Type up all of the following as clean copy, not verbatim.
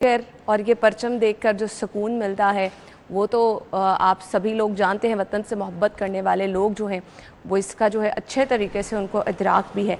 कर और ये परचम देखकर जो सुकून मिलता है वो तो आप सभी लोग जानते हैं। वतन से मोहब्बत करने वाले लोग जो हैं वो इसका जो है अच्छे तरीके से उनको इदराक भी है।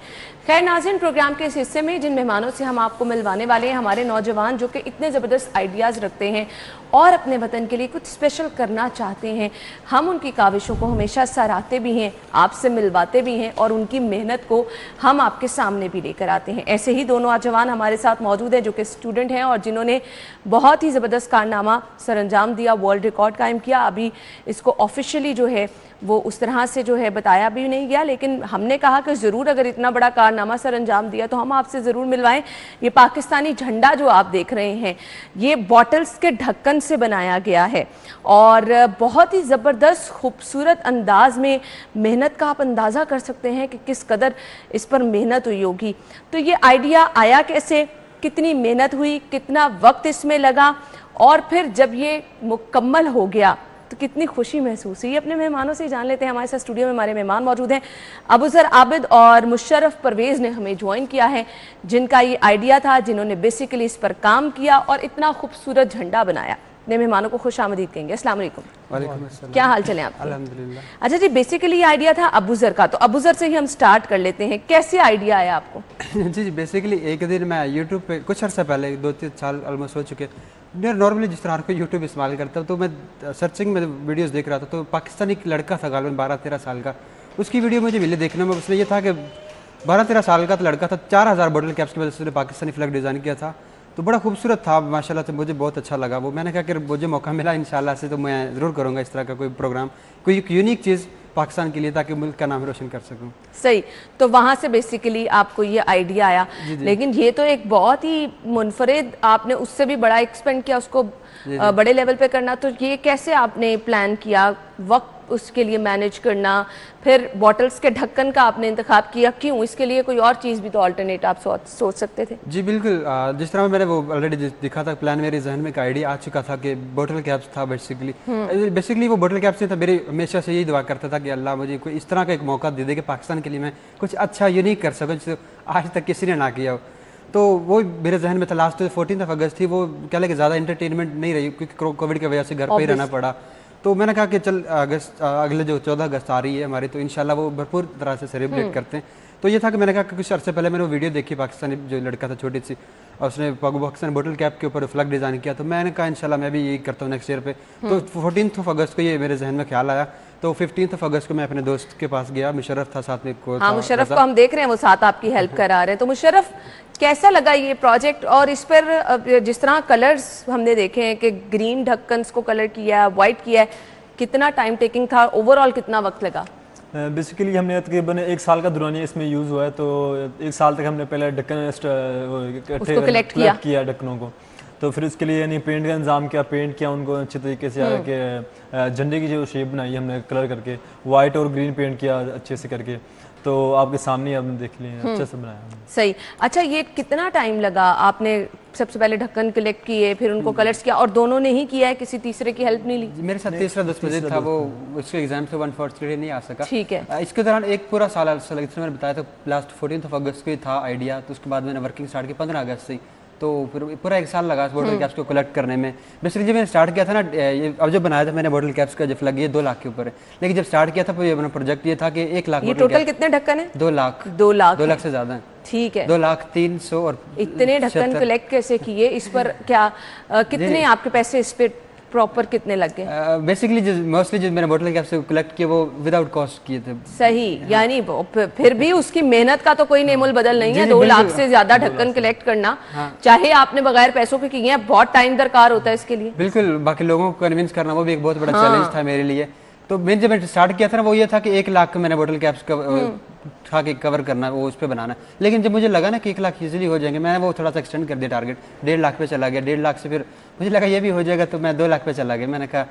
खैर नाज़रीन, प्रोग्राम के इस हिस्से में जिन मेहमानों से हम आपको मिलवाने वाले हैं, हमारे नौजवान जो कि इतने ज़बरदस्त आइडियाज़ रखते हैं और अपने वतन के लिए कुछ स्पेशल करना चाहते हैं। हम उनकी काविशों को हमेशा सराहते भी हैं, आपसे मिलवाते भी हैं और उनकी मेहनत को हम आपके सामने भी लेकर आते हैं। ऐसे ही दोनों नौजवान हमारे साथ मौजूद हैं जो कि स्टूडेंट हैं और जिन्होंने बहुत ही ज़बरदस्त कारनामा सरअंजाम दिया, वर्ल्ड रिकॉर्ड कायम किया। अभी इसको ऑफिशियली जो है वो उस तरह से जो है बताया भी नहीं गया, लेकिन हमने कहा कि ज़रूर अगर इतना बड़ा कारनामा सर अंजाम दिया तो हम आपसे ज़रूर मिलवाएं। ये पाकिस्तानी झंडा जो आप देख रहे हैं ये बॉटल्स के ढक्कन से बनाया गया है और बहुत ही ज़बरदस्त खूबसूरत अंदाज में मेहनत का आप अंदाज़ा कर सकते हैं कि किस कदर इस पर मेहनत हुई होगी। तो ये आइडिया आया कैसे, कितनी मेहनत हुई, कितना वक्त इसमें लगा और फिर जब ये मुकम्मल हो गया तो कितनी खुशी महसूस हुई, अपने मेहमानों से जान लेते हैं। हमारे साथ स्टूडियो में हमारे मेहमान मौजूद हैं। अबूज़र आबिद और मुशर्रफ परवेज़ ने हमें ज्वाइन किया है, जिनका ये आइडिया था, जिन्होंने बेसिकली इस पर काम किया और इतना खूबसूरत झंडा बनाया। अपने मेहमानों को खुश आमदीद कहेंगे। अस्सलाम वालेकुम। वालेकुम अस्सलाम। क्या हाल चले आप? अल्हम्दुलिल्लाह। अच्छा जी, बेसिकली ये आइडिया था अबूज़र का, तो अबूज़र से ही हम स्टार्ट कर लेते हैं। कैसे आइडिया आया आपको? जी बेसिकली एक दिन मैं यूट्यूब पे कुछ अर्सा पहले 2-3 साल ऑलमोस्ट हो चुके, मैं नॉर्मली जिस तरह को यूट्यूब इस्तेमाल करता हूँ तो मैं सर्चिंग में वीडियोस देख रहा था, तो पाकिस्तानी एक लड़का था गालिबन 12-13 साल का, उसकी वीडियो मुझे मिले देखने में। उसने ये था कि 12-13 साल का तो लड़का था, 4000 बॉटल कैप्स की वजह से उसने पाकिस्तानी फ्लैग डिज़ाइन किया था, तो बड़ा खूबसूरत था माशाल्लाह से, मुझे बहुत अच्छा लगा वो। मैंने कहा कि मुझे मौका मिला इंशाल्लाह से तो मैं ज़रूर करूँगा इस तरह का कोई प्रोग्राम, कोई यूनिक चीज़ पाकिस्तान के लिए, ताकि मुल्क का नाम रोशन कर सकूं। सही, तो वहाँ से बेसिकली आपको ये आइडिया आया। लेकिन ये तो एक बहुत ही मुनफरिद, आपने उससे भी बड़ा एक्सपेंड किया उसको बड़े लेवल पे करना, तो ये कैसे आपने प्लान किया, वक्त उसके लिए मैनेज करना, फिर बॉटल्स के ढक्कन का आपने इंतखाब किया, क्यों? इसके लिए कोई और चीज़ भी तो अल्टरनेट आप सोच सकते थे। जी बिल्कुल, जिस तरह मैंने वो ऑलरेडी दिखा था प्लान, मेरे जहन में एक आइडिया आ चुका था कि बॉटल कैप्स था बेसिकली वो बॉटल कैप्स था। मेरी हमेशा से यही दुआ करता था कि अल्लाह मुझे कोई इस तरह का एक मौका दे दे कि पाकिस्तान के लिए मैं कुछ अच्छा यूनिक कर सकूँ जिसे आज तक किसी ने ना किया हो। तो वो मेरे जहन में था। लास्ट 14 अगस्त थी, वो कह लें कि ज़्यादा इंटरटेनमेंट नहीं रही क्योंकि कोविड की वजह से घर पर ही रहना पड़ा। तो मैंने कहा कि चल अगले जो 14 अगस्त आ रही है हमारी, तो इंशाल्लाह वो भरपूर तरह से सेलिब्रेट करते हैं। तो ये था कि मैंने कहा कि कुछ अर्से पहले मैंने वो वीडियो देखी, पाकिस्तानी जो लड़का था छोटी सी, और उसने पाकिस्तान बोतल कैप के ऊपर फ्लैग डिज़ाइन किया, तो मैंने कहा इंशाल्लाह मैं भी यही करता हूँ नेक्स्ट ईयर पे। तो 14 अगस्त को ये मेरे जहन में ख्याल आया, तो 15 अगस्त को मैं अपने दोस्त के पास गया, मुशर्रफ था साथ में। हाँ, मुशर्रफ को हम देख रहे हैं, वो साथ आपकी हेल्प करा रहे हैं। तो मुशर्रफ, कैसा लगा ये प्रोजेक्ट? और इस पर जिस तरह कलर्स हमने देखे हैं कि ग्रीन ढक्कन को कलर किया है, वाइट किया है, कितना टाइम टेकिंग था, ओवरऑल कितना वक्त लगा? बेसिकली हमने तकरीबन 1 साल का दुरानिया इसमें यूज़ हुआ है, तो 1 साल तक हमने पहले ढक्कन कलेक्ट किया ढक्कनों को, तो फिर इसके लिए यानी पेंट का इंतजाम किया, पेंट किया उनको अच्छे तरीके से, आके झंडे की जो शेप बनाई हमने कलर करके, वाइट और ग्रीन पेंट किया अच्छे से करके, तो आपके सामने आपने देख लिया अच्छे से बनाया। सही। अच्छा, ये कितना टाइम लगा? आपने सबसे पहले ढक्कन कलेक्ट किए, फिर उनको कलर्स किया, और दोनों ने ही किया है, किसी तीसरे की हेल्प नहीं ली? मेरे साथ तीसरा दोस्त मजीद था, वो उसके एग्जाम से 1 नहीं आ सका। ठीक है। इसके दौरान एक पूरा साल मैंने बताया था, लास्ट 14 अगस्त को था आइडिया, तो उसके बाद मैंने वर्किंग स्टार्ट की 15 अगस्त से, तो फिर पूरा 1 साल लगा बॉटल कैप्स को कलेक्ट करने में। बेसिकली जब मैंने स्टार्ट किया था ना, ये अब जो बनाया था मैंने बॉटल कैप्स का जो फ्लैग, ये 2 लाख के ऊपर है, लेकिन जब स्टार्ट किया था तो ये अपना प्रोजेक्ट ये था कि 1 लाख। ये टोटल कितने ढक्कन है? 2 लाख। 2 लाख से ज़्यादा है। ठीक है। 2,03,000 और इतने ढक्कन कलेक्ट कैसे किए? इस पर क्या कितने आपके पैसे इस पे प्रॉपर कितने लग गए? बेसिकली मोस्टली जो मैंने बॉटल कैप से कलेक्ट किए वो विदाउट कॉस्ट किए थे। सही, यानी फिर भी उसकी मेहनत का तो कोई नेमुल बदल नहीं है। 2 लाख से ज्यादा ढक्कन कलेक्ट करना, चाहे आपने बगैर पैसों के किए हैं, बहुत टाइम दरकार होता है इसके लिए। बिल्कुल, बाकी लोगों को कन्विंस करना वो भी एक बहुत बड़ा चैलेंज था मेरे लिए। तो मैंने जब स्टार्ट किया था ना, वो ये था कि 1 लाख मैंने बॉटल कैप्स उठा के कवर करना, वो उस पर बनाना। लेकिन जब मुझे लगा ना कि 1 लाख इजीली हो जाएंगे, मैंने वो थोड़ा सा एक्सटेंड कर दिया, टारगेट 1.5 लाख पे चला गया। 1.5 लाख से फिर मुझे लगा ये भी हो जाएगा, तो मैं 2 लाख पे चला गया। मैंने कहा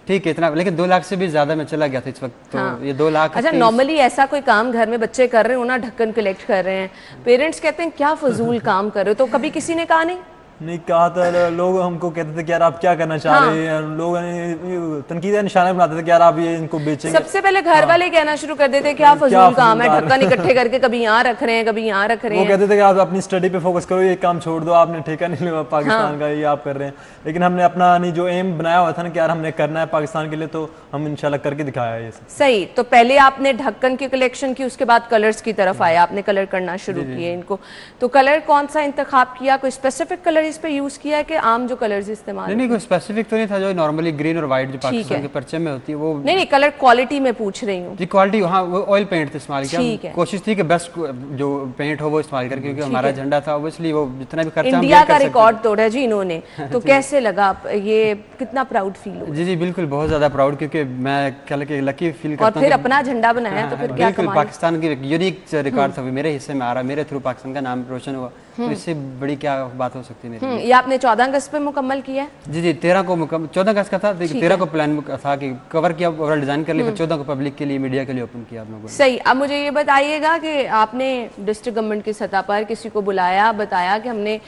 ठीक है इतना, लेकिन 2 लाख से भी ज्यादा मैं चला गया था इस वक्त, तो ये 2 लाख। अच्छा, नॉर्मली ऐसा कोई काम घर में बच्चे कर रहे हो ना, ढक्कन कलेक्ट कर रहे हैं, पेरेंट्स कहते हैं क्या फजूल काम कर रहे हो, तो कभी किसी ने कहा नहीं? नहीं कहा था, लोग हमको कहते थे कि यार आप क्या करना चाह रहे हैं, लोग तनकीद निशाना बनाते थे कि यार आप ये इनको बेचेंगे। सबसे पहले घर वाले कहना शुरू कर देते क्या फजूल काम है, ढक्कन इकट्ठे करके कभी यहाँ रख रहे हैं कभी यहाँ रख रहे हैं। वो कहते थे कि आप अपनी स्टडी पे फोकस करो, ये काम छोड़ दो, आपने ठेका नहीं लिया पाकिस्तान का, ये आप कर रहे हैं। लेकिन हमने अपना नहीं जो एम बनाया हुआ था ना कि यार हमने करना है पाकिस्तान के लिए, तो हम इंशाल्लाह करके दिखाया है ये सब। सही, तो पहले आपने ढक्कन की कलेक्शन की, उसके बाद कलर्स की तरफ आए, आपने कलर करना शुरू किए इनको। तो कलर कौन सा इंतखाब किया, कोई स्पेसिफिक कलर इस पे यूज किया है कि आम जो कलर्स इस्तेमाल? नहीं कोई स्पेसिफिक तो नहीं था, जो नॉर्मली ग्रीन और व्हाइट जो पाकिस्तान के परचम में होती है वो। नहीं कलर क्वालिटी में पूछ रही हूँ जी, क्वालिटी हाँ वो ऑयल पेंट इस्तेमाल किया, कोशिश थी कि बेस्ट जो पेंट हो वो इस्तेमाल करके, क्योंकि हमारा झंडा था ऑब्वियसली वो जितना भी खर्चा इंडिया का रिकॉर्ड तोड़ा जी इन्होंने। तो कैसे लगा, ये कितना प्राउड फील हुआ? जी बिल्कुल बहुत ज्यादा प्राउड, क्योंकि मैं कल के लकी फील करता हूं। और फिर अपना झंडा बनाया तो फिर क्या कमाल। पाकिस्तान की यूनिक रिकॉर्ड था, मेरे हिस्से में आ रहा, मेरे थ्रू पाकिस्तान का नाम रोशन हुआ, तो इससे बड़ी क्या बात हो सकती है मेरे लिए। ये आपने 14 अगस्त पे मुकम्मल किया है? जी 13 को 14 अगस्त का था, 13 को प्लान था कि कवर किया, ओवरऑल डिजाइन कर लिया, फिर 14 को पब्लिक के लिए मीडिया के लिए ओपन किया आप लोगों ने। सही, अब मुझे ये बताइएगा कि आपने डिस्ट्रिक्ट गवर्नमेंट की सतह पर किसी को बुलाया, बताया कि हमने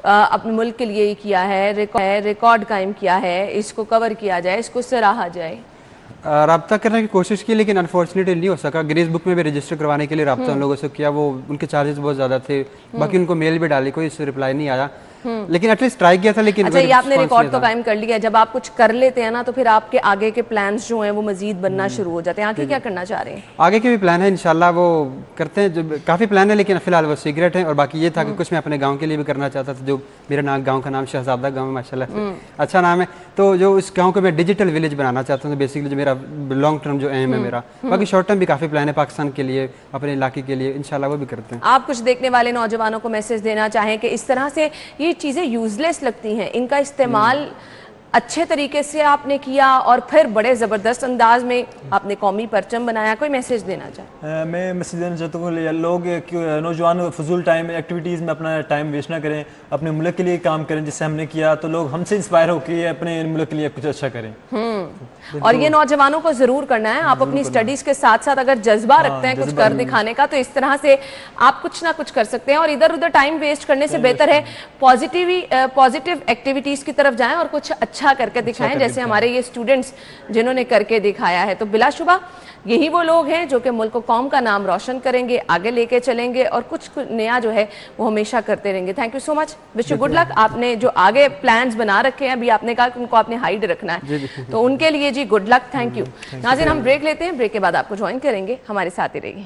अपने मुल्क के लिए किया है, रिकॉर्ड कायम किया है, इसको कवर किया जाए, इसको सराहा जाए? रब्ता करने की कोशिश की, लेकिन अनफॉर्चुनेटली नहीं हो सका। गिनीज बुक में भी रजिस्टर करवाने के लिए रब्ता उन लोगों से किया, वो उनके चार्जेस बहुत ज़्यादा थे, बाकी उनको मेल भी डाली, कोई इससे रिप्लाई नहीं आया, लेकिन एटलीस्ट ट्राई किया था। लेकिन अच्छा, ये आपने रिकॉर्ड तो कायम कर लिया, जब आप कुछ कर लेते हैं ना तो फिर आपके आगे के प्लान्स जो हैं वो मजीद बनना शुरू हो जाते हैं। आगे क्या करना चाह रहे हैं? आगे के भी प्लान है इंशाल्लाह, वो करते हैं, जो काफ़ी प्लान है, लेकिन फिलहाल वो सीक्रेट है। और बाकी ये था कि कुछ मैं अपने गाँव के लिए भी करना चाहता था, जो मेरा गाँव का नाम शहजादा गाँव है, माशाल्लाह अच्छा नाम है, तो जो इस गाँव को मैं डिजिटल विलेज बनाना चाहता हूँ, बेसिकली जो मेरा लॉन्ग टर्म जो एम है मेरा। बाकी शॉर्ट टर्म भी काफ़ी प्लान है पाकिस्तान के लिए, अपने इलाके के लिए, इंशाल्लाह वो भी करते हैं। आप कुछ देखने वाले नौजवानों को मैसेज देना चाहें कि इस तरह से ये चीज़ें यूजलेस लगती हैं, इनका इस्तेमाल अच्छे तरीके से आपने किया और फिर बड़े ज़बरदस्त अंदाज में आपने कौमी परचम बनाया, कोई मैसेज देना चाहे? मैं मैसेज देना चाहता हूँ लोग नौजवान फजूल टाइम एक्टिविटीज़ में अपना टाइम वेस्ट ना करें, अपने मुल्क के लिए काम करें, जिससे हमने किया तो लोग हमसे इंस्पायर होकर अपने मुल्क के लिए कुछ अच्छा करें। और ये नौजवानों को जरूर करना है। आप अपनी स्टडीज के साथ साथ अगर जज्बा रखते हैं कुछ कर दिखाने का, तो इस तरह से आप कुछ ना कुछ कर सकते हैं। और इधर उधर टाइम वेस्ट करने से बेहतर है पॉजिटिव एक्टिविटीज की तरफ जाएं और कुछ अच्छा करके दिखाएं, जैसे हमारे ये स्टूडेंट्स जिन्होंने करके दिखाया है। तो बिलाशुबा यही वो लोग हैं जो कि मुल्क को, कौम का नाम रोशन करेंगे, आगे लेके चलेंगे और कुछ नया जो है वो हमेशा करते रहेंगे। Thank you so much, wish you good luck. आपने जो आगे प्लान्स बना रखे हैं, अभी आपने कहा कि उनको आपने हाइड रखना है, तो उनके लिए जी गुड लक, थैंक यू। नाज़रीन, हम ब्रेक लेते हैं, ब्रेक के बाद आपको ज्वाइन करेंगे, हमारे साथ ही रहिए।